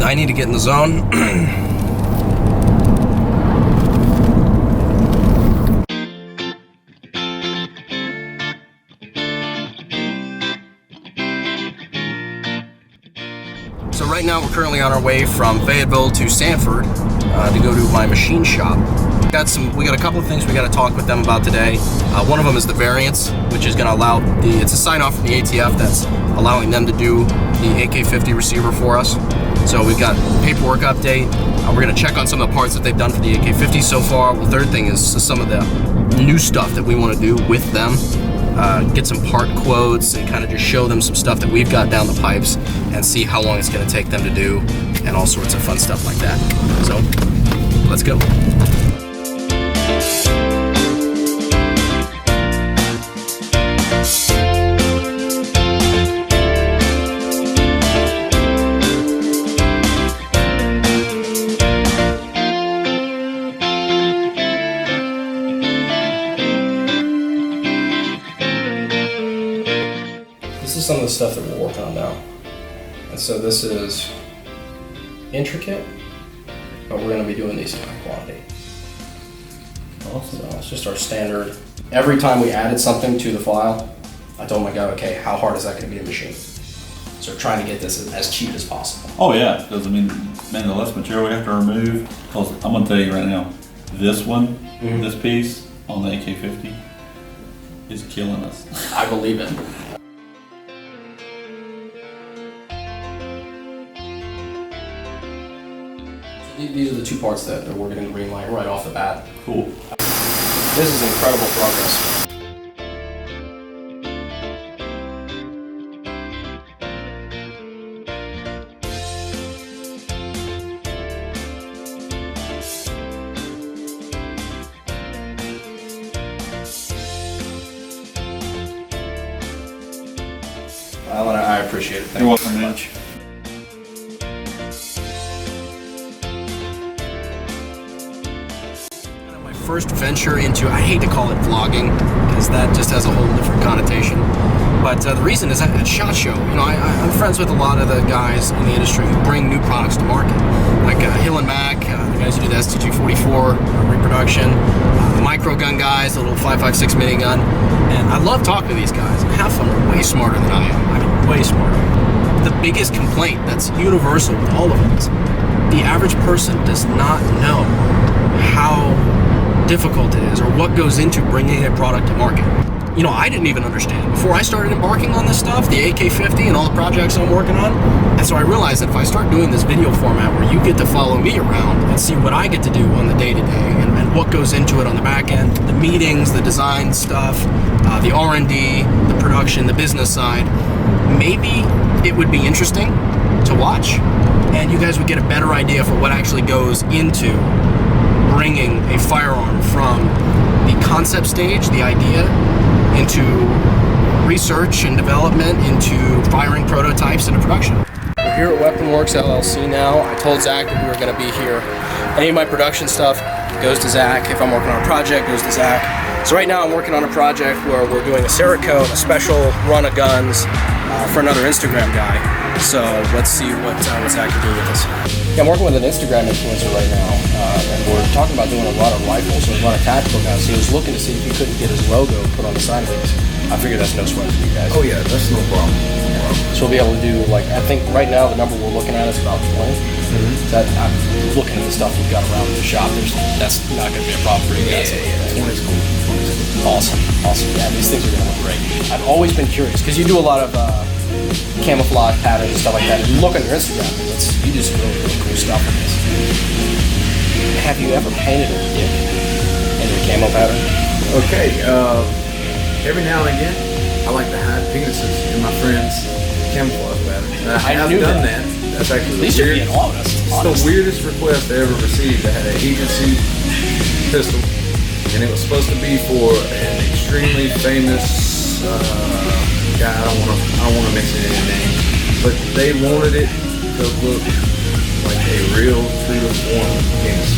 I need to get in the zone. So right now we're currently on our way from Fayetteville to Sanford to go to my machine shop. We got a couple of things we got to talk with them about today. One of them is the variance, which is going to allow it's a sign off from the ATF that's allowing them to do the AK-50 receiver for us. So we've got paperwork update. We're going to check on some of the parts that they've done for the AK-50 so far. The third thing is some of the new stuff that we want to do with them. Get some part quotes and kind of just show them some stuff that we've got down the pipes and see how long it's going to take them to do and all sorts of fun stuff like that. So let's go. This is some of the stuff that we're working on now. And so this is intricate, but we're going to be doing these in high quantity. Awesome. So it's just our standard. Every time we added something to the file, I told my guy, okay, how hard is that going to be to machine? So we're trying to get this as cheap as possible. Oh yeah, because I mean, man, the less material we have to remove, because I'm going to tell you right now, this one, this piece on the AK-50 is killing us. I believe it. These are the two parts that we're getting green light right off the bat. Cool. This is incredible progress. I appreciate it. Thank you so much. First venture into, I hate to call it vlogging because that just has a whole different connotation, but the reason is at SHOT Show, you know, I'm friends with a lot of the guys in the industry who bring new products to market, like Hill and Mac, the guys who do the STG-44 reproduction, the micro gun guys, the little 5.56 minigun, and I love talking to these guys, and half of them are way smarter than I am. I mean, way smarter. The biggest complaint that's universal with all of them is the average person does not know how difficult it is or what goes into bringing a product to market. You know, I didn't even understand before I started embarking on this stuff, the AK-50 and all the projects I'm working on. And so I realized that if I start doing this video format where you get to follow me around and see what I get to do on the day-to-day and what goes into it on the back end, the meetings, the design stuff, the R&D, the production, the business side, maybe it would be interesting to watch and you guys would get a better idea for what actually goes into bringing a firearm from the concept stage, the idea, into research and development, into firing prototypes into production. We're here at Weapon Works LLC now. I told Zach that we were going to be here. Any of my production stuff goes to Zach. If I'm working on a project, goes to Zach. So right now I'm working on a project where we're doing a Cerakote, a special run of guns for another Instagram guy. So let's see what Zach can do with this. Yeah, I'm working with an Instagram influencer right now, and we're talking about doing a lot of rifles and a lot of tactical guns. He was looking to see if he couldn't get his logo put on the side of these. I figured that's no sweat for you guys. Oh yeah, that's no problem. So we'll be able to do, like, I think right now the number we're looking at is about 20. That, I'm looking at the stuff we've got around the shop. That's not going to be a problem for you guys. Yeah, 20's cool. Awesome. Yeah, these things are going to look great. I've always been curious because you do a lot of camouflage patterns and stuff like that. If you look on your Instagram, you do some really, really cool stuff with this. Have you ever painted a dick in your camo pattern? Okay, every now and again, I like to hide penises in my friends' camouflage patterns. I have done that. That's actually These should be in August. It's the weirdest request I ever received. I had an agency pistol, and it was supposed to be for an extremely famous guy. I don't want to mention any names, but they wanted it to look like a real, true to form penis.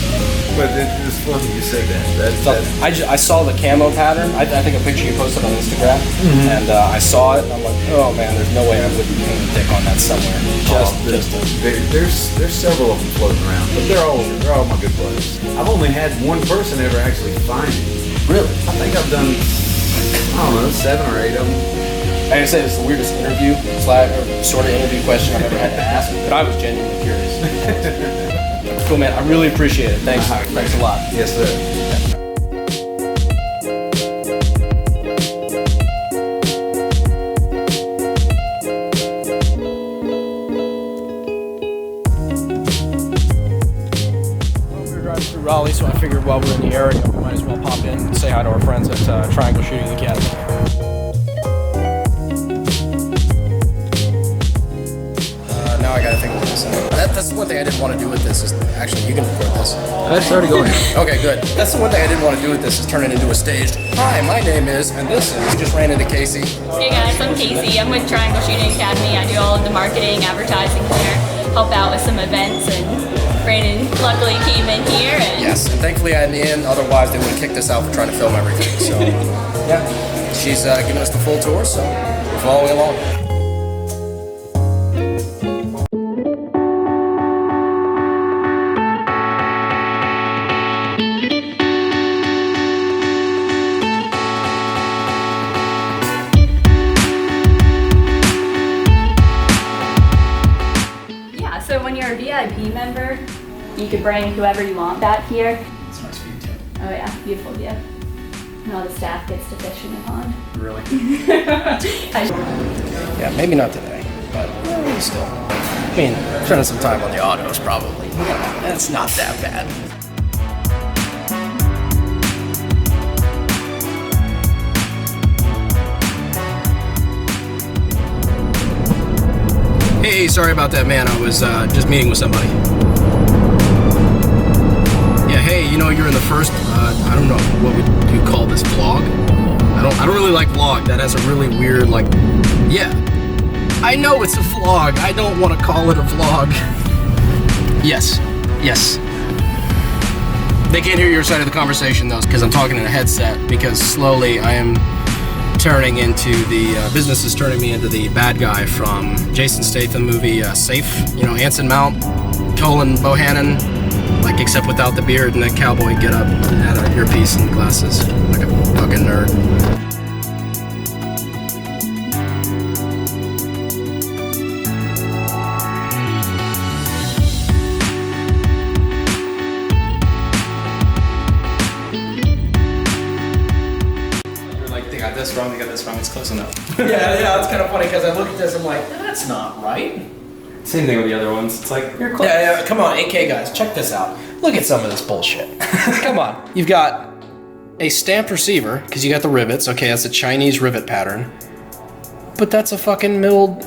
But it's funny you said that. I saw the camo pattern. I think a picture you posted on Instagram, and I saw it, and I'm like, oh man, there's no way I wouldn't paint a dick on that somewhere. There's several of them floating around, but they're all my good buddies. I've only had one person ever actually find it. Really? I think I've done, I don't know, 7 or 8 of them. I gotta say, it's the weirdest interview sort of interview question I've ever had to ask, but I was genuinely curious. Cool, man. I really appreciate it. Thanks. Thanks a lot. Yes, sir. We were driving through Raleigh, so I figured while we're in the area, we might as well pop in and say hi to our friends at Triangle Shooting Academy. Now I gotta think of this. That's the one thing I didn't want to do with this is actually you can record this. That's already going. Okay, good. That's the one thing I didn't want to do with this is turn it into a staged. Hi, my name is, and this is. We just ran into Casey. Hey guys, I'm Casey. I'm with Triangle Shooting Academy. I do all of the marketing, advertising here, help out with some events, and Brandon luckily came in here. And Yes, and thankfully I had in. Otherwise, they would have kicked us out for trying to film everything. So, yeah, she's giving us the full tour, so we're following along. so when you're a VIP member, you could bring whoever you want back here. It's a nice view too. Oh yeah, beautiful view. And all the staff gets to fish in the pond. Really? Yeah, maybe not today, but still. I mean, spending some time on the autos probably. That's not that bad. Hey, sorry about that, man. I was just meeting with somebody. Yeah, hey, you know, you're in the first, I don't know, what would you call this, vlog? I don't really like vlog. That has a really weird, like, yeah. I know it's a vlog. I don't want to call it a vlog. Yes. They can't hear your side of the conversation, though, because I'm talking in a headset, because slowly I am turning into the, business is turning me into the bad guy from Jason Statham movie, Safe. You know, Anson Mount, Colin Bohannon, like, except without the beard and that cowboy get up and had an earpiece and glasses, like a fucking nerd. They got this wrong, it's close enough. yeah, it's kind of funny because I look at this, I'm like, that's not right. Same thing with the other ones. It's like, you're close. Yeah, come on, AK guys, check this out. Look at some of this bullshit. Come on. You've got a stamped receiver, because you got the rivets. Okay, that's a Chinese rivet pattern. But that's a fucking milled,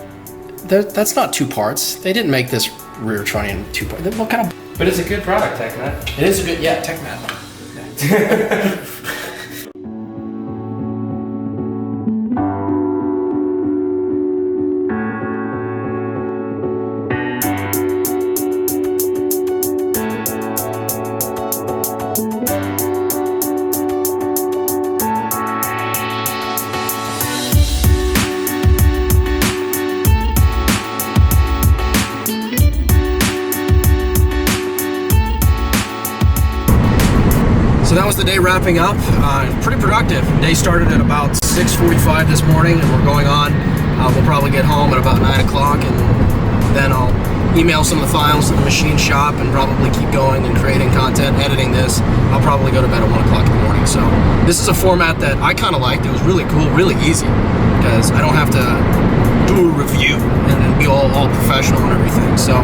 that's not two parts. They didn't make this rear trunnion in two parts. What kind of... But it's a good product, TechNet. It is a good, yeah, TechNet. So that was the day wrapping up. Pretty productive. Day started at about 6:45 this morning, and we're going on. We'll probably get home at about 9 o'clock, and then I'll email some of the files to the machine shop and probably keep going and creating content, editing this. I'll probably go to bed at 1 o'clock in the morning. So this is a format that I kind of liked. It was really cool, really easy, because I don't have to do a review and be all professional and everything. So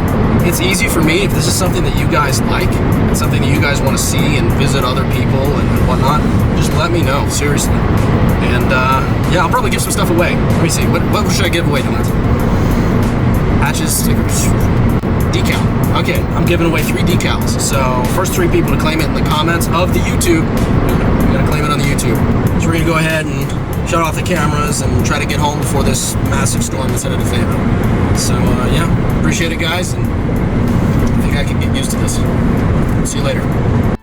it's easy for me. If this is something that you guys like, and something that you guys want to see and visit other people and whatnot, just let me know, seriously. And yeah, I'll probably give some stuff away. Let me see, what should I give away tonight? Patches, stickers, decal. Okay, I'm giving away 3 decals. So first 3 people to claim it in the comments of the YouTube, you gotta claim it on the YouTube. So we're gonna go ahead and shut off the cameras and try to get home before this massive storm is headed to favor. So yeah, appreciate it guys, and I think think I could get used to this. See you later.